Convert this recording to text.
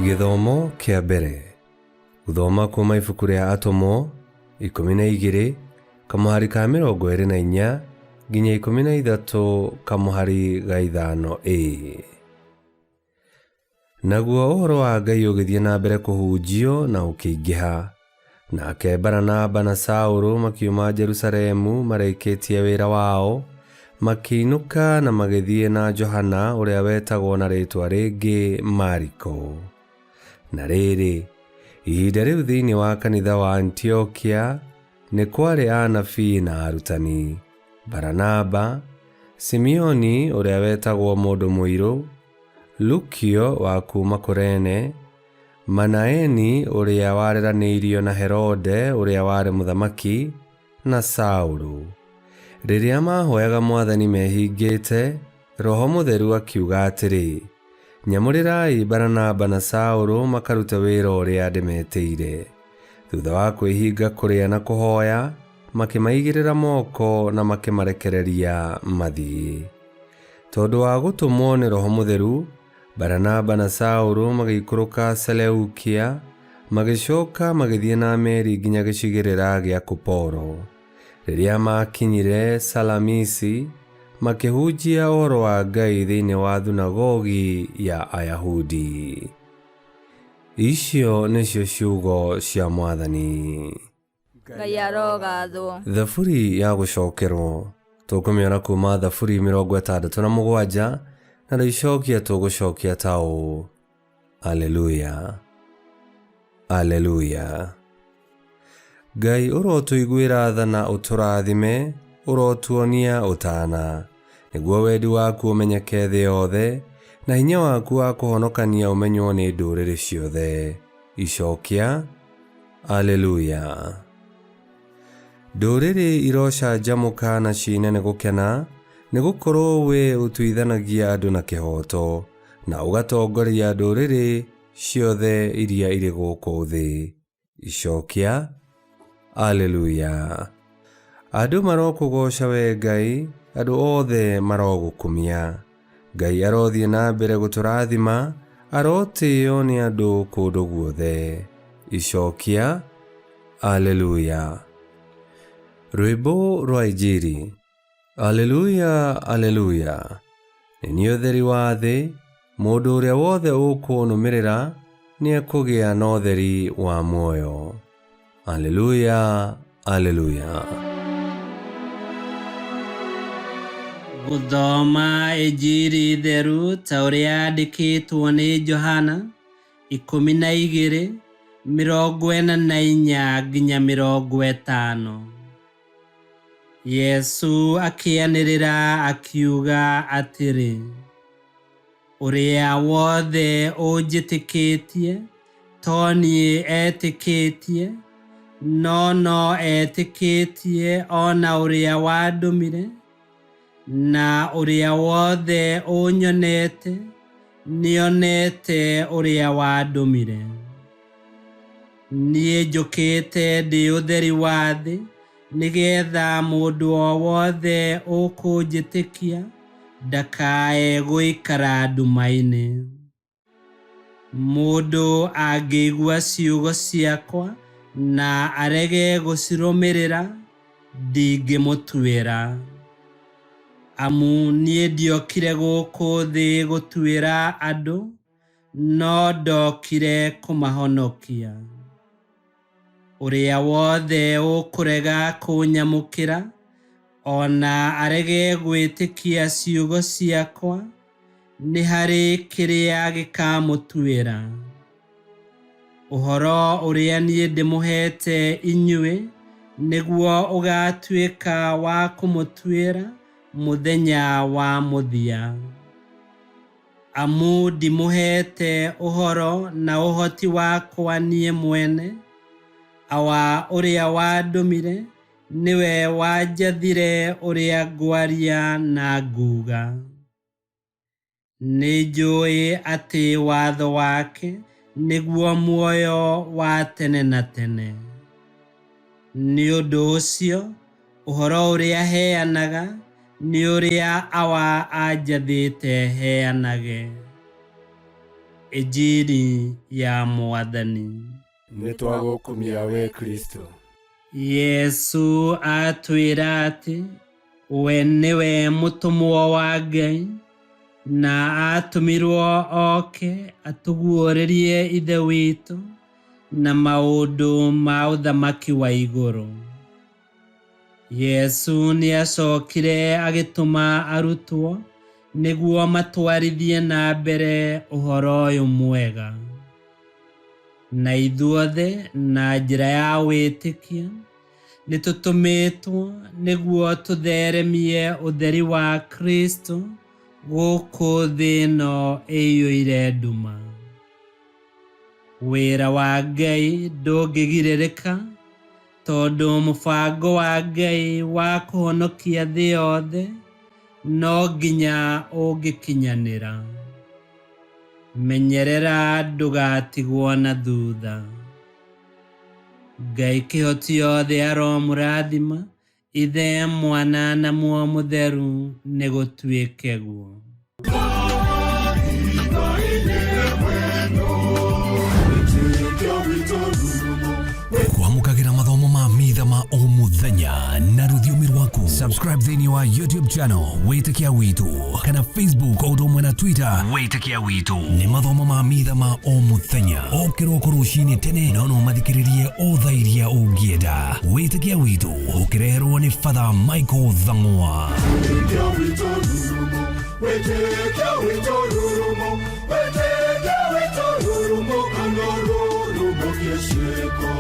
Githomo kia mbere. Guthoma kuma ibuku ria Atomo 12 kamuhari ka 24 nginya 13 kamuhari ga 5a. Naguo uhoro wa Ngai ugithie na mbere kuhunjio na ukiingiha. Nake Baranaba na Saũlũ makiuma Jerusalemu mareketie wira wao, makiinuka na magithie na Johana uria wetagwo na ritwa ringi Mariko. Na riri, ihinda riu thiini wa kanitha wa Antiokia ni kwari anabii na arutani: Baranaba, Simeoni uria wetagwo mundu muiru, Lukio wa kuma Kurene, Manaeni uria wareraniirio na Herode uria wari muthamaki, na Saũlũ. Riria mahoyaga Mwathani mehingite, Roho Mutheru akiuga atiri, nyamurirai Baranaba na Saũlũ makarute wira uria ndimetĩire. Thutha wa kwihinga kuria na kuhoya, makimaigirira moko na makimarekereria mathii. Tondu wa gutumwo ni Roho Mutheru, Baranaba na Saũlũ magikuruka Seleukia, magicoka magithie na meri nginya gicigirira gia Kuporo. Riria makinyire Salamisi, makihunjia uhoro wa Ngai thiini wa thunagogi ya Ayahudi. Icio nicio ciugo cia Mwathani. Ngai arogathwo. Thaburi ya gucokerwo tukumiona kuma Thaburi 67 na ricokia tugucokia ta uu: Aleluya, aleluya. Ngai urotuiguira tha na uturathime, urotuonia utana, niguo wendi waku umenyeke thi yothe, na hinya waku wa kuhonokania umenywo ni nduriri ciothe. Icokia, aleluya. Nduriri irocanjamuka na ciine ni gukena, nigukorwo we utuithanagia andu na kihoto, na ugatongoria nduriri ciothe iria iri guku thi. Icokia, aleluya. Andu marokugoca we Ngai, andu othe marogukumia. Ngai arothie na mbere guturathima, arotio ni andu kundu guothe. Icokia, aleluya. Rwimbo rwa Injili. Aleluya, aleluya. Ni utheri wa thi, mundu uria wothe ukunumirira ni akugia na utheri wa muoyo. Aleluya, aleluya. Guthoma Injili theru ta uria yandikitwo ni Johana 12:44 nginya 50. Yesu akianirira akiuga atiri, uria wothe unjitikitie to nie etikitie, no etikitie ona uria wandumire, na uria wothe unyonete nionete uria wandumire. Nie njukite ndi utheri wa thi, nigetha mundu o wothe ukunjitikia ndakae guikara nduma-ini. Mundu angigua ciugo ciakwa na arege gucirumirira, ndingimutuira. Amu nie ndiokire guku thi gutuira andu, no ndokire kumahonokia. Uria wothe ukurega kunyamukira, ona arege gwitikia ciugo ciakwa, ni hari kiria gikamutuira. Uhoro uria nie ndimuhete inyui, niguo ugatuika wa kumutuira muthenya wa muthia. Amu ndimuhete uhoro na uhoti wakwa nie mwene, awa uria wandumire niwe wanjathire uria ngwaria na nguga. Ninjui ati watho wake niguo muoyo wa tene na tene. Ni undu ucio uhoro uria heanaga ni uria awa anjathite heanage. Ejiri ya Mwathani. Nitwagukumia we Kristo. Yesu atwira ati we niwe mutumwa wa Ngai na atumirwo oke atuguũrĩrie ithe witũ na maũndũ ma ũthamaki wa igũrũ. Yesu nĩacokire agĩtũma arutwo nĩguo matwarithie na mbere ũhoro ũyũ mwega. Na ithuothe na njĩra ya wĩtĩkia nĩtũtũmĩtwo nĩguo tũtheremie ũtheri wa Kristo gũkũ thĩ ĩno ĩiyũire nduma. Wĩra wa Ngai ndũngĩgirĩrĩka tondũ mũbango wa Ngai wa kũhonokia thĩ yothe no nginya ũngĩkinyanĩra. Menyerera ndũgatigwo na thutha. Ngai kĩhoti yothe aromũrathima, Ithe, Mwana na Muoyo Mũtheru nĩgũtuĩke guo. Kwamũkagĩra mathomo ma mitha ma o mũthenya na rũthiomi rwaku. Subscribe thĩinĩ wa YouTube channel Wĩtĩkia Witũ kana Facebook o ũndũ ũmwe na Twitter Wĩtĩkia Witũ. Nĩ mathomo ma mitha ma o mũthenya o kĩroko rũcinĩ tene na no mathikĩrĩrie o thaa iria ũngĩenda. Wĩtĩkia Witũ ũkĩreherwo nĩ Father Michael Thang'wa. Wĩtĩkia Witũ rurumo, Wĩtĩkia Witũ rurumo, Wĩtĩkia Witũ rurumo, kana rurumo kĩciko.